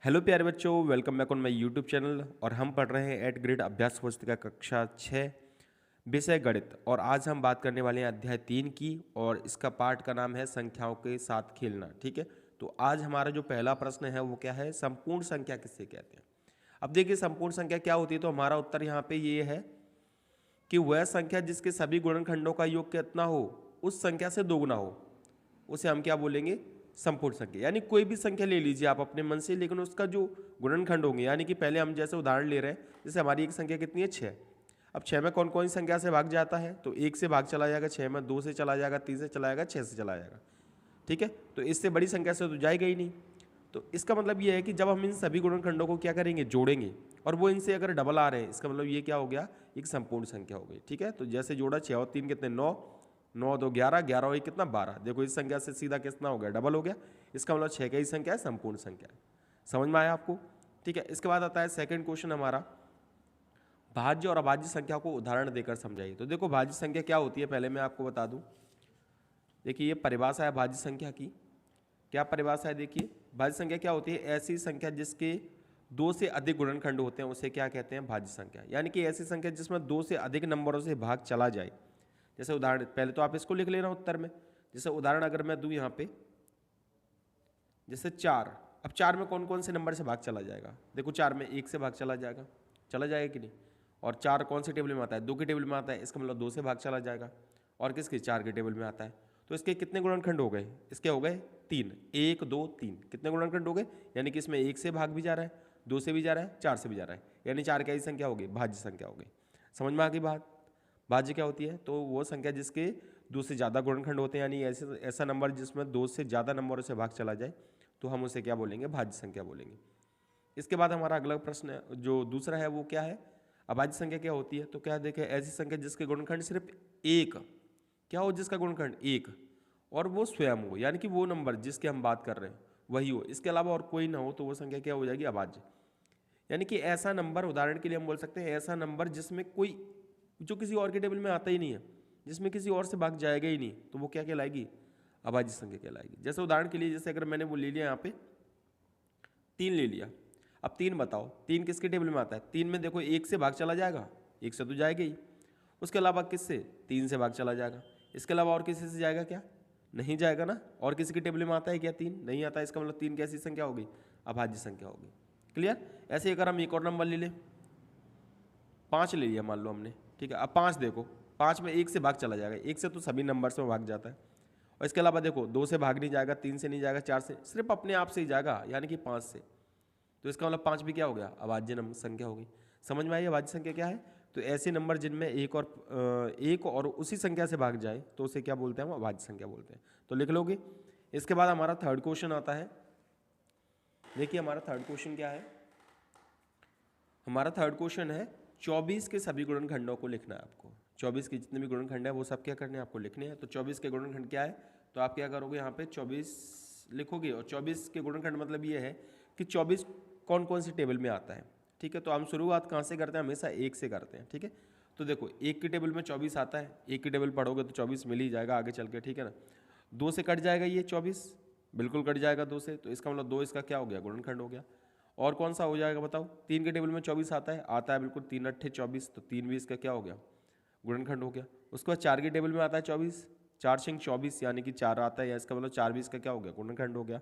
Hello प्यारे बच्चों, welcome back on my YouTube channel. और हम पढ़ रहे हैं 8 ग्रेड अभ्यास पुस्तिका कक्षा 6 विषय गणित। और आज हम बात करने वाले हैं अध्याय 3 की, और इसका पाठ का नाम है संख्याओं के साथ खेलना। ठीक है, तो आज हमारा जो पहला प्रश्न है वो क्या है, संपूर्ण संख्या किससे कहते हैं। अब देखिए संपूर्ण संख्या क्या होती है, तो हमारा उत्तर यहाँ पे ये है कि वह संख्या जिसके सभी गुणनखंडों का योग कितना हो उस संख्या से दोगुना हो, उसे हम क्या बोलेंगे, संपूर्ण संख्या। यानी कोई भी संख्या ले लीजिए आप अपने मन से, लेकिन उसका जो गुणनखंड होंगे, यानी कि पहले हम जैसे उदाहरण ले रहे हैं, जैसे हमारी एक संख्या कितनी है, 6। अब 6 में कौन कौन सी संख्या से भाग जाता है, तो 1 से भाग चला जाएगा, 6 में 2 से चला जाएगा, 3 से चला जाएगा, 6 से चला जाएगा। ठीक है, तो इससे बड़ी संख्या से तो जाएगा ही नहीं। तो इसका मतलब ये है कि जब हम इन सभी गुणनखंडों को क्या करेंगे, जोड़ेंगे, और वो इनसे अगर डबल आ रहे हैं, इसका मतलब ये क्या हो गया, एक संपूर्ण संख्या हो गई। ठीक है, तो जैसे जोड़ा 6 और 3 कितने, 9, 9 2 11, 11 और 1 कितना, 12। देखो इस संख्या से सीधा कितना हो गया, डबल हो गया। इसका मतलब 6 का ही संख्या है, संपूर्ण संख्या है। समझ में आया आपको। ठीक है, इसके बाद आता है सेकंड क्वेश्चन हमारा, भाज्य और अभाज्य संख्या को उदाहरण देकर समझाइए। तो देखो भाज्य संख्या क्या होती है, पहले मैं आपको बता दूं। देखिए ये परिभाषा है भाज्य संख्या की। क्या परिभाषा है, देखिए भाज्य संख्या क्या होती है, ऐसी संख्या जिसके 2 से अधिक गुणनखंड होते हैं उसे क्या कहते हैं, भाज्य संख्या। यानी कि ऐसी संख्या जिसमें 2 से अधिक नंबरों से भाग चला जाए। जैसे उदाहरण, पहले तो आप इसको लिख लेना उत्तर में। जैसे उदाहरण अगर मैं दूं यहाँ पे, जैसे 4। अब 4 में कौन कौन से नंबर से भाग चला जाएगा, देखो 4 में 1 से भाग चला जाएगा, चला जाएगा कि नहीं। और 4 कौन से टेबल में आता है, 2 के टेबल में आता है, इसका मतलब 2 से भाग चला जाएगा। और किसके, 4 के टेबल में आता है। तो इसके कितने गुणनखंड हो गए, इसके हो गए 3, 1 2 3। कितने गुणनखंड हो गए, यानी कि इसमें 1 से भाग भी जा रहा है, 2 से भी जा रहा है, 4 से भी जा रहा है, यानी 4 क्या ही संख्या हो गई, भाज्य संख्या हो गई। समझ में आ गई बात। भाज्य क्या होती है, तो वो संख्या जिसके 2 से ज़्यादा गुणनखंड होते हैं, यानी ऐसा नंबर जिसमें 2 से ज़्यादा नंबरों से भाग चला जाए, तो हम उसे क्या बोलेंगे, भाज्य संख्या बोलेंगे। इसके बाद हमारा अगला प्रश्न जो दूसरा है वो क्या है, अभाज्य संख्या क्या होती है। तो क्या देखें, ऐसी संख्या जिसके गुणनखंड सिर्फ एक, क्या हो, जिसका गुणनखंड एक और वो स्वयं हो, यानी कि वो नंबर जिसके हम बात कर रहे हैं वही हो, इसके अलावा और कोई ना हो, तो वो संख्या क्या हो जाएगी, अभाज्य। यानी कि ऐसा नंबर, उदाहरण के लिए हम बोल सकते हैं ऐसा नंबर जिसमें कोई, जो किसी और के टेबल में आता ही नहीं है, जिसमें किसी और से भाग जाएगा ही नहीं, तो वो क्या कहलाएगी, अभाज्य संख्या कहलाएगी। जैसे उदाहरण के लिए, जैसे अगर मैंने वो ले लिया यहाँ पे 3 ले लिया। अब 3 बताओ, 3 किसके टेबल में आता है, 3 में देखो 1 से भाग चला जाएगा, 1 से तो जाएगा ही। उसके अलावा किससे, 3 से भाग चला जाएगा। इसके अलावा और किसी से जाएगा क्या, नहीं जाएगा ना। और किसी के टेबल में आता है क्या, 3 नहीं आता। इसका मतलब 3 कैसी संख्या होगी, अभाज्य संख्या होगी। क्लियर। ऐसे ही अगर हम एक और नंबर ले लें, 5 ले लिया मान लो हमने, ठीक है। अब 5 देखो, 5 में 1 से भाग चला जाएगा, 1 से तो सभी नंबर में भाग जाता है। और इसके अलावा देखो 2 से भाग नहीं जाएगा, 3 से नहीं जाएगा, 4 से, सिर्फ अपने आप से ही जाएगा, यानी कि 5 से। तो इसका मतलब 5 भी क्या हो गया, अभाज्य संख्या होगी। समझ में आई अभाज्य संख्या क्या है। तो ऐसे नंबर जिनमें एक और उसी संख्या से भाग जाए तो उसे क्या बोलते हैं, हम अभाज्य संख्या बोलते हैं। तो लिख लोगे। इसके बाद हमारा थर्ड क्वेश्चन आता है। देखिए हमारा थर्ड क्वेश्चन क्या है, हमारा थर्ड क्वेश्चन है 24 के सभी गुणनखंडों को लिखना है आपको। 24 के जितने भी गुणनखंड है वो सब क्या करने हैं, आपको लिखने हैं। तो 24 के गुणनखंड क्या है, तो आप क्या करोगे, यहाँ पे 24 लिखोगे। और 24 के गुणनखंड मतलब ये है कि 24 कौन कौन से टेबल में आता है। ठीक है, तो हम शुरुआत कहाँ से करते हैं, हमेशा 1 से करते हैं। ठीक है, तो देखो 1 के टेबल में 24 आता है, 1 के टेबल पढ़ोगे तो 24 मिल ही जाएगा आगे चल के। ठीक है ना। 2 से कट जाएगा ये 24, बिल्कुल कट जाएगा 2 से, तो इसका मतलब 2 इसका क्या हो गया, गुणनखंड हो गया। और कौन सा हो जाएगा बताओ, 3 के टेबल में 24 आता है बिल्कुल, 3 अट्ठे 24, तो 3 भी इसका क्या हो गया, गुणनखंड हो गया। उसके बाद 4 के टेबल में आता है 24, 4 छिंग 24, यानी कि 4 आता है, या इसका मतलब 4 भी इसका क्या हो गया, गुणनखंड हो गया।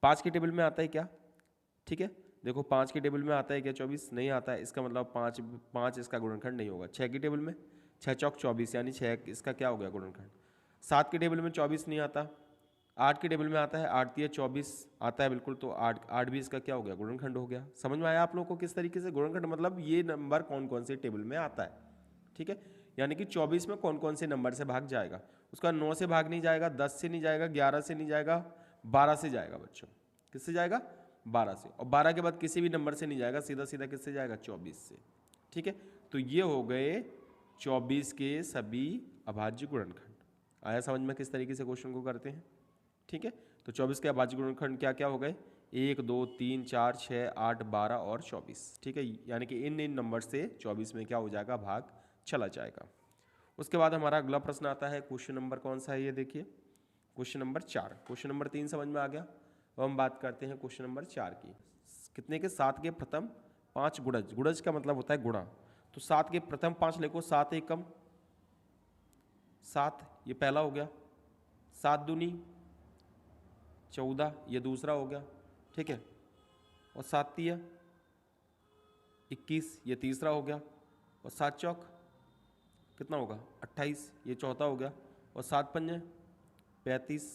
5 के टेबल में आता है क्या, ठीक है, देखो 5 के टेबल में आता है क्या, 24 नहीं आता है, इसका मतलब 5 इसका गुणनखंड नहीं होगा। 6 के टेबल में 6 चौक 24, यानी 6 इसका क्या हो गया, गुणनखंड। 7 के टेबल में 24 नहीं आता। 8 के टेबल में आता है, 8 तिया 24 आता है बिल्कुल, तो 8 भी इसका क्या हो गया, गुणनखंड हो गया। समझ में आया आप लोगों को किस तरीके से गुणनखंड मतलब ये नंबर कौन कौन से टेबल में आता है। ठीक है, यानी कि 24 में कौन कौन से नंबर से भाग जाएगा। उसका 9 से भाग नहीं जाएगा, 10 से नहीं जाएगा, 11 से नहीं जाएगा, 12 से जाएगा बच्चों। किससे जाएगा, 12 से। और 12 के बाद किसी भी नंबर से नहीं जाएगा, सीधा सीधा किससे जाएगा, 24 से। ठीक है, तो ये हो गए 24 के सभी अभाज्य गुणनखंड। आया समझ में किस तरीके से क्वेश्चन को करते हैं। ठीक है, तो 24 के अभाज्य गुणनखंड क्या क्या हो गए, 1 2 3 4 6 8 12 और 24। ठीक है, यानी कि इन नंबर से 24 में क्या हो जाएगा, भाग चला जाएगा। उसके बाद हमारा अगला प्रश्न आता है, क्वेश्चन नंबर कौन सा है ये देखिए, क्वेश्चन नंबर 4। क्वेश्चन नंबर 3 समझ में आ गया। अब हम बात करते हैं क्वेश्चन नंबर 4 की। कितने के? 7 के प्रथम 5 गुणज, गुणज का मतलब होता है गुणा, तो 7 के प्रथम 5 लिखो, 7 एकम 7, ये पहला हो गया, 7 दूनी 14, ये दूसरा हो गया, ठीक है, और 7 तिया 21, ये तीसरा हो गया, और 7 चौक कितना होगा? 28, ये चौथा हो गया, और 7 पंजे 35,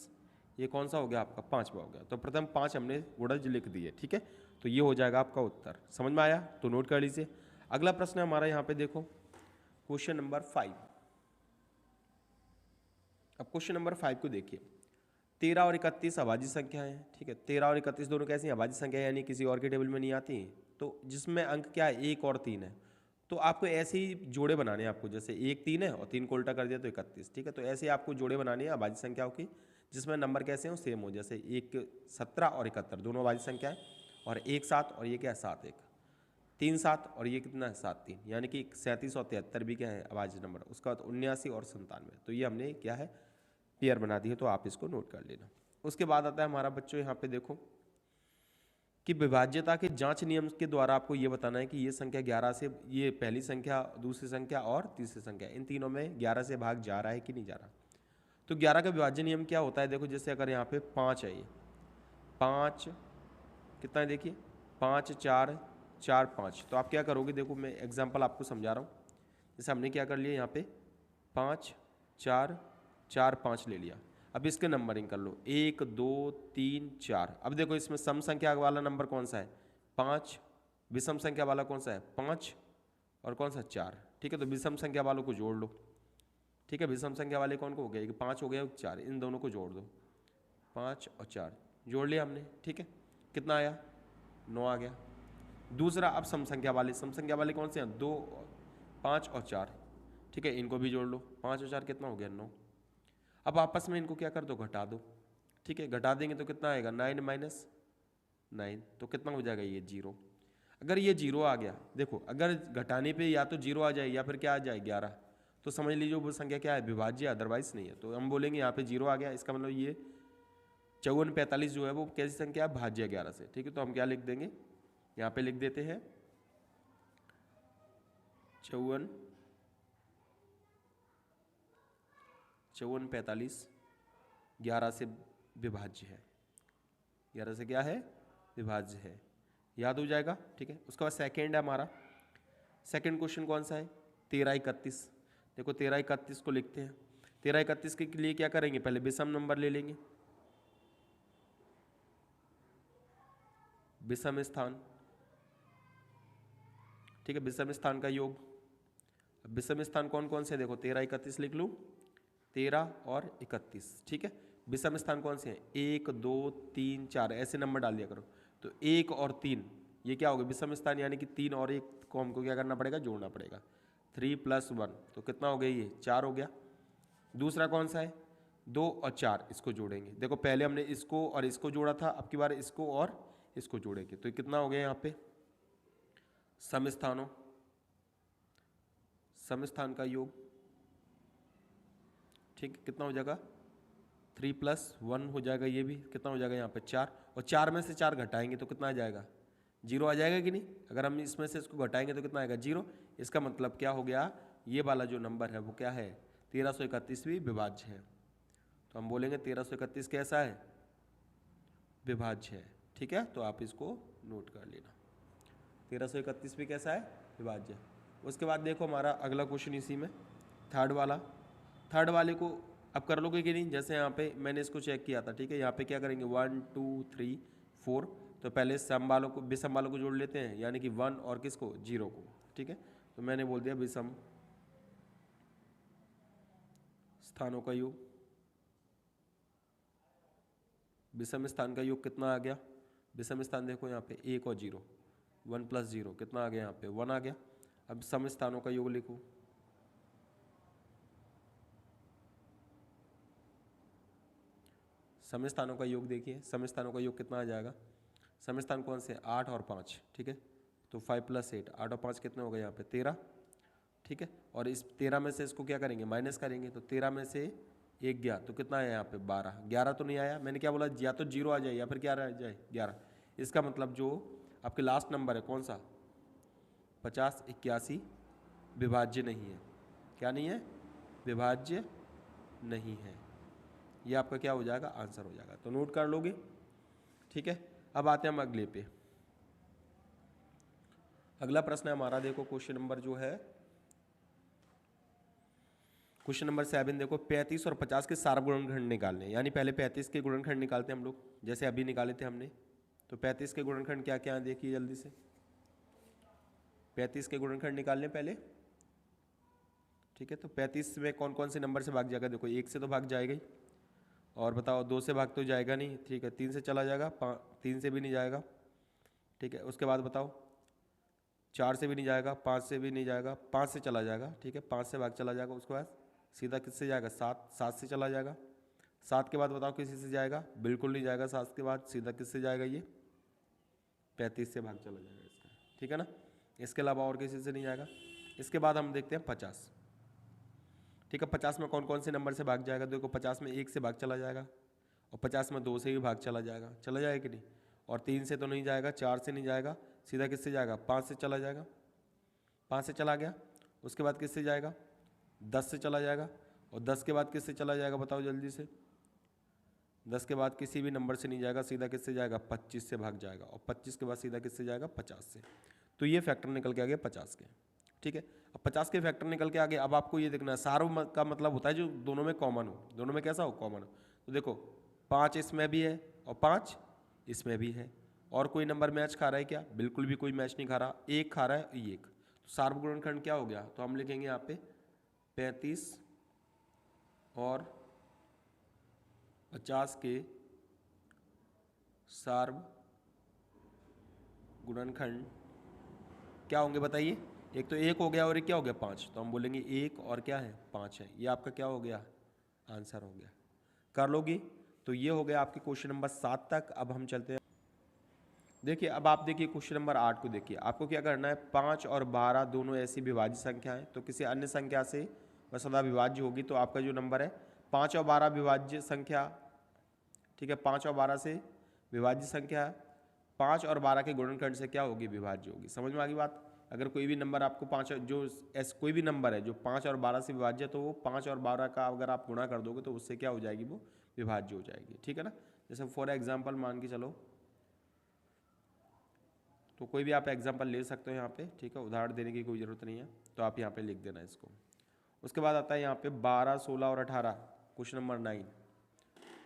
ये कौन सा हो गया आपका? 5वां हो गया। तो प्रथम 5 हमने गुणज लिख दिए, ठीक है, तो ये हो जाएगा आपका उत्तर। समझ में आया? तो नोट कर लीजिए। अगला प्रश्न है हमारा यहाँ पे, देखो क्वेश्चन नंबर 5। अब क्वेश्चन नंबर 5 को देखिए, 13 और 31 अभाज्य संख्या है, ठीक है, 13 और 31 दोनों कैसी हैं? अभाज्य संख्या, यानी किसी और के टेबल में नहीं आती, तो जिसमें अंक क्या है? 1 और 3 है, तो आपको ऐसे ही जोड़े बनाने हैं आपको, जैसे 1 3 है और 3 को उल्टा कर दिया तो 31, ठीक है, तो ऐसे आपको जोड़े बनाने हैं अभाज्य संख्याओं की, जिसमें नंबर कैसे हो? सेम हो, जैसे 1 17 और 71 दोनों अभाज्य संख्या है, और 1 7 और ये क्या है? 7 1, 3 7 और ये कितना है? 7 3, यानी कि 37 और 73 भी क्या है? अभाज्य नंबर। उसका बाद 79 और 97, तो ये हमने क्या है? पेयर बना दी है, तो आप इसको नोट कर लेना। उसके बाद आता है हमारा बच्चों यहाँ पे देखो कि विभाज्यता के जांच नियम के द्वारा आपको ये बताना है कि ये संख्या 11 से, ये पहली संख्या, दूसरी संख्या और तीसरी संख्या, इन तीनों में 11 से भाग जा रहा है कि नहीं जा रहा। तो 11 का विभाज्य नियम क्या होता है? देखो जैसे अगर यहाँ पे 5 है, ये 5 कितना है? देखिए 5 4 4 5, तो आप क्या करोगे? देखो मैं एग्जाम्पल आपको समझा रहा हूँ। जैसे हमने क्या कर लिया यहाँ पे 5 4 4 5 ले लिया, अब इसके नंबरिंग कर लो 1 2 3 4। अब देखो इसमें सम संख्या वाला नंबर कौन सा है? 5। विषम संख्या वाला कौन सा है? 5 और कौन सा? 4, ठीक है, तो विषम संख्या वालों को जोड़ लो, ठीक है, विषम संख्या वाले कौन को हो गया? 5 हो गया, 4, इन दोनों को जोड़ दो, 5 और 4 जोड़ लिया हमने, ठीक है, कितना आया? 9 आ गया। दूसरा अब सम संख्या वाले, सम संख्या वाले कौन से हैं? 2 5 और 4, ठीक है, इनको भी जोड़ लो, 5 और 4 कितना हो गया? 9। अब आपस में इनको क्या कर दो? घटा दो, ठीक है, घटा देंगे तो कितना आएगा? 9 माइनस 9, तो कितना हो जाएगा? ये 0। अगर ये 0 आ गया, देखो अगर घटाने पे या तो 0 आ जाए या फिर क्या आ जाए? 11, तो समझ लीजिए वो संख्या क्या है? विभाज्य, अदरवाइज नहीं है। तो हम बोलेंगे यहाँ पे 0 आ गया, इसका मतलब ये 54 45 जो है वो कैसी संख्या है? भाज्य 11 से, ठीक है, तो हम क्या लिख देंगे? यहाँ पे लिख देते हैं 54 45 11 से विभाज्य है, 11 से क्या है? विभाज्य है, याद हो जाएगा, ठीक है। उसके बाद सेकेंड है हमारा, सेकेंड क्वेश्चन कौन सा है? 13 31। देखो 13 31 को लिखते हैं, 13 31 के लिए क्या करेंगे? पहले विषम नंबर ले लेंगे, विषम स्थान, ठीक है, विषम स्थान का योग। विषम स्थान कौन कौन से? देखो 13 31 लिख लूँ, 13 और 31, ठीक है। विषम स्थान कौन से हैं? 1 2 3 4, ऐसे नंबर डाल दिया करो। तो 1 और 3 ये क्या हो गया? विषम स्थान, यानी कि 3 और 1 को हमको क्या करना पड़ेगा? जोड़ना पड़ेगा। 3 + 1 तो कितना हो गया? ये 4 हो गया। दूसरा कौन सा है? 2 और 4, इसको जोड़ेंगे। देखो पहले हमने इसको और इसको जोड़ा था, अब की बार इसको और इसको जोड़ेंगे, तो कितना हो गया यहाँ पे? समस्थानों, समस्थान का योग, ठीक है, कितना हो जाएगा? 3 + 1 हो जाएगा, ये भी कितना हो जाएगा यहाँ पे? 4, और 4 में से 4 घटाएंगे तो कितना आ जाएगा? 0 आ जाएगा कि नहीं? अगर हम इसमें से इसको घटाएंगे तो कितना आएगा? 0। इसका मतलब क्या हो गया? ये वाला जो नंबर है वो क्या है? 1331 भी विभाज्य है। तो हम बोलेंगे 1331 कैसा है? विभाज्य है, ठीक है, तो आप इसको नोट कर लेना। 1331 भी कैसा है? विभाज्य। उसके बाद देखो हमारा अगला क्वेश्चन इसी में, थर्ड वाला। थर्ड वाले को अब कर लोगे कि नहीं? जैसे यहाँ पे मैंने इसको चेक किया था, ठीक है, यहाँ पे क्या करेंगे? 1 2 3 4, तो पहले सम वालों को, विषम वालों को जोड़ लेते हैं, यानी कि 1 और किसको? 0 को, ठीक है, तो मैंने बोल दिया विषम स्थानों का योग। विषम स्थान का योग कितना आ गया? विषम स्थान देखो यहाँ पे 1 और 0, 1 + 0 कितना आ गया? यहाँ पे 1 आ गया। अब सम स्थानों का योग लिखो, सम स्थानों का योग देखिए, सम स्थानों का योग कितना आ जाएगा? सम स्थान कौन से? 8 और 5, ठीक है, तो 5 + 8, 8 और 5 कितने हो गए यहाँ पे? 13, ठीक है, और इस 13 में से इसको क्या करेंगे? माइनस करेंगे, तो 13 में से 1 गया तो कितना आया यहाँ पे? 12। 11 तो नहीं आया, मैंने क्या बोला? या तो 0 आ जाए या फिर क्या आ जाए? 11। इसका मतलब जो आपके लास्ट नंबर है कौन सा 50, 81 विभाज्य नहीं है। क्या नहीं है? विभाज्य नहीं है। ये आपका क्या हो जाएगा? आंसर हो जाएगा। तो नोट कर लोगे, ठीक है। अब आते हैं हम अगले पे। अगला प्रश्न है हमारा, देखो क्वेश्चन नंबर जो है क्वेश्चन नंबर 7। देखो 35 और 50 के सार्व गुणनखंड निकालने, यानी पहले 35 के गुणनखंड निकालते हैं हम लोग, जैसे अभी निकाले थे हमने। तो 35 के गुणनखंड क्या क्या है देखिए जल्दी से। 35 के गुणनखंड निकालने पहले, ठीक है। तो 35 में कौन कौन से नंबर से भाग जाएगा? देखो 1 से तो भाग जाएगा ही, और बताओ 2 से भाग तो जाएगा नहीं, ठीक है। 3 से चला जाएगा, 3 से भी नहीं जाएगा, ठीक है। उसके बाद बताओ 4 से भी नहीं जाएगा, 5 से भी नहीं जाएगा, 5 से चला जाएगा, ठीक है। 5 से भाग चला जाएगा, उसके बाद सीधा किससे जाएगा? 7 से चला जाएगा। 7 के बाद बताओ किसी से जाएगा? बिल्कुल नहीं जाएगा। 7 के बाद सीधा किससे जाएगा? ये 35 से भाग चला जाएगा इसका, ठीक है ना। इसके अलावा और किसी से नहीं जाएगा। इसके बाद हम देखते हैं 50, ठीक है। 50 में कौन कौन से नंबर से भाग जाएगा? देखो 50 में 1 से भाग चला जाएगा, और 50 में 2 से भी भाग चला जाएगा, चला जाएगा कि नहीं। और 3 से तो नहीं जाएगा, 4 से नहीं जाएगा, सीधा किससे जाएगा? 5 से चला जाएगा। 5 से चला गया, उसके बाद किससे जाएगा? 10 से चला जाएगा, और 10 के बाद किससे चला जाएगा? बताओ जल्दी से। 10 के बाद किसी भी नंबर से नहीं जाएगा, सीधा किससे जाएगा? 25 से भाग जाएगा, और 25 के बाद सीधा किससे जाएगा? 50 से। तो ये फैक्टर निकल के आ गया 50 के, ठीक है। अब 50 के फैक्टर निकल के आ गए। अब आपको ये देखना है, सार्व का मतलब होता है जो दोनों में कॉमन हो, दोनों में कैसा हो? कॉमन हो। तो देखो 5 इसमें भी है और 5 इसमें भी है, और कोई नंबर मैच खा रहा है क्या? बिल्कुल भी कोई मैच नहीं खा रहा, एक खा रहा है, एक। तो सार्व गुणनखंड क्या हो गया? तो हम लिखेंगे यहाँ पे 35 और 50 के सार्व गुणनखंड क्या होंगे बताइए? एक तो 1 हो गया, और एक क्या हो गया? 5। तो हम बोलेंगे 1 और क्या है? 5 है। ये आपका क्या हो गया? आंसर हो गया। कर लोगे? तो ये हो गया आपके क्वेश्चन नंबर 7 तक। अब हम चलते हैं, देखिए अब आप देखिए क्वेश्चन नंबर 8 को देखिए। आपको क्या करना है? 5 और 12 दोनों ऐसी विभाज्य संख्या है, तो किसी अन्य संख्या से वह सदा विभाज्य होगी। तो आपका जो नंबर है 5 और 12 विभाज्य संख्या, ठीक है। 5 और 12 से विभाज्य संख्या, 5 और 12 के गुणनखंड से क्या होगी? विभाज्य होगी। समझ में आ गई बात? अगर कोई भी नंबर आपको 5 जो कोई भी नंबर है जो 5 और 12 से विभाज्य, तो वो 5 और 12 का अगर आप गुणा कर दोगे तो उससे क्या हो जाएगी? वो विभाज्य हो जाएगी, ठीक है ना। जैसे फॉर एग्जाम्पल मान के चलो, तो कोई भी आप एग्जाम्पल ले सकते हो यहाँ पे, ठीक है। उदाहरण देने की कोई ज़रूरत नहीं है, तो आप यहाँ पे लिख देना इसको। उसके बाद आता है यहाँ पे 12, 16 और 18, क्वेश्चन नंबर 9।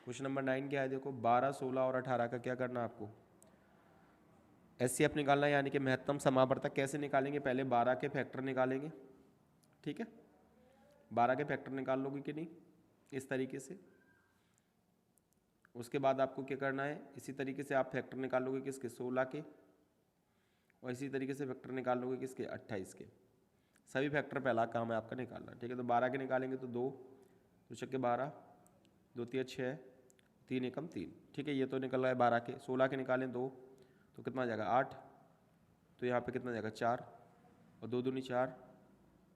क्वेश्चन नंबर 9 क्या है? देखो 12, 16 और 18 का क्या करना है आपको? एचसीएफ निकालना है, यानी कि महत्तम समावर्तक। कैसे निकालेंगे? पहले 12 के फैक्टर निकालेंगे, ठीक है। 12 के फैक्टर निकाल लोगे कि नहीं, इस तरीके से। उसके बाद आपको क्या करना है? इसी तरीके से आप फैक्टर निकाल लोगे किसके? 16 के, और इसी तरीके से फैक्टर निकाल लोगे किसके? 28 के। सभी फैक्टर पहला काम है आपका निकालना, ठीक है। तो 12 के निकालेंगे तो 2 छक्के 12, 2 तिया 6, 3 एकम 3, ठीक है। ये तो निकल रहा है 12 के। 16 के निकालें 2, तो कितना आ जाएगा? 8। तो यहाँ पे कितना जाएगा? 4, और 2 दूनी 4,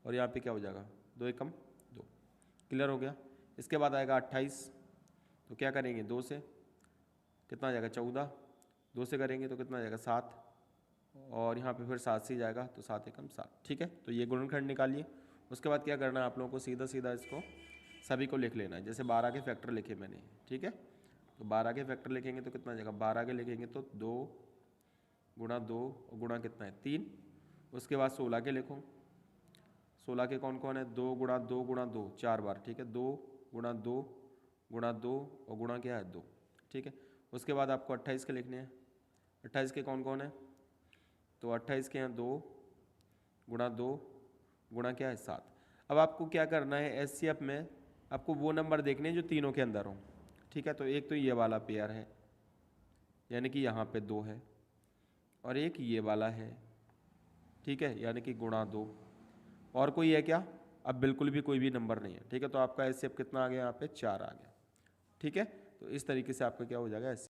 और यहाँ पे क्या हो जाएगा? 2 एकम 2। क्लियर हो गया? इसके बाद आएगा 28, तो क्या करेंगे? 2 से कितना आ जाएगा? 14, 2 से करेंगे तो कितना आ जाएगा? 7, और यहाँ पे फिर 7 से जाएगा, तो 7 एकम 7, ठीक है। तो ये गुणनखंड निकालिए। उसके बाद क्या करना है आप लोगों को? सीधा सीधा इसको सभी को लिख लेना है। जैसे 12 के फैक्टर लिखे मैंने, ठीक है। तो 12 के फैक्टर लिखेंगे तो कितना आ जाएगा? 12 के लिखेंगे तो 2 गुणा 2, और गुणा कितना है? 3। उसके बाद 16 के लिखो। 16 के कौन कौन है? 2 गुणा 2 गुणा 2, 4 बार, ठीक है। 2 गुणा 2 गुणा 2, और गुणा क्या है? 2, ठीक है। उसके बाद आपको 28 के लिखने हैं। 28 के कौन कौन है? तो 28 के हैं 2 गुणा 2 गुणा क्या है? 7। अब आपको क्या करना है? एचसीएफ में आपको वो नंबर देखने हैं जो तीनों के अंदर हों, ठीक है। तो एक तो ये वाला पेयर है, यानी कि यहाँ पे 2 है, और एक ये वाला है, ठीक है, यानी कि गुणा 2। और कोई है क्या? अब बिल्कुल भी कोई भी नंबर नहीं है, ठीक है। तो आपका एचसीएफ कितना आ गया? यहाँ पे 4 आ गया, ठीक है। तो इस तरीके से आपका क्या हो जाएगा?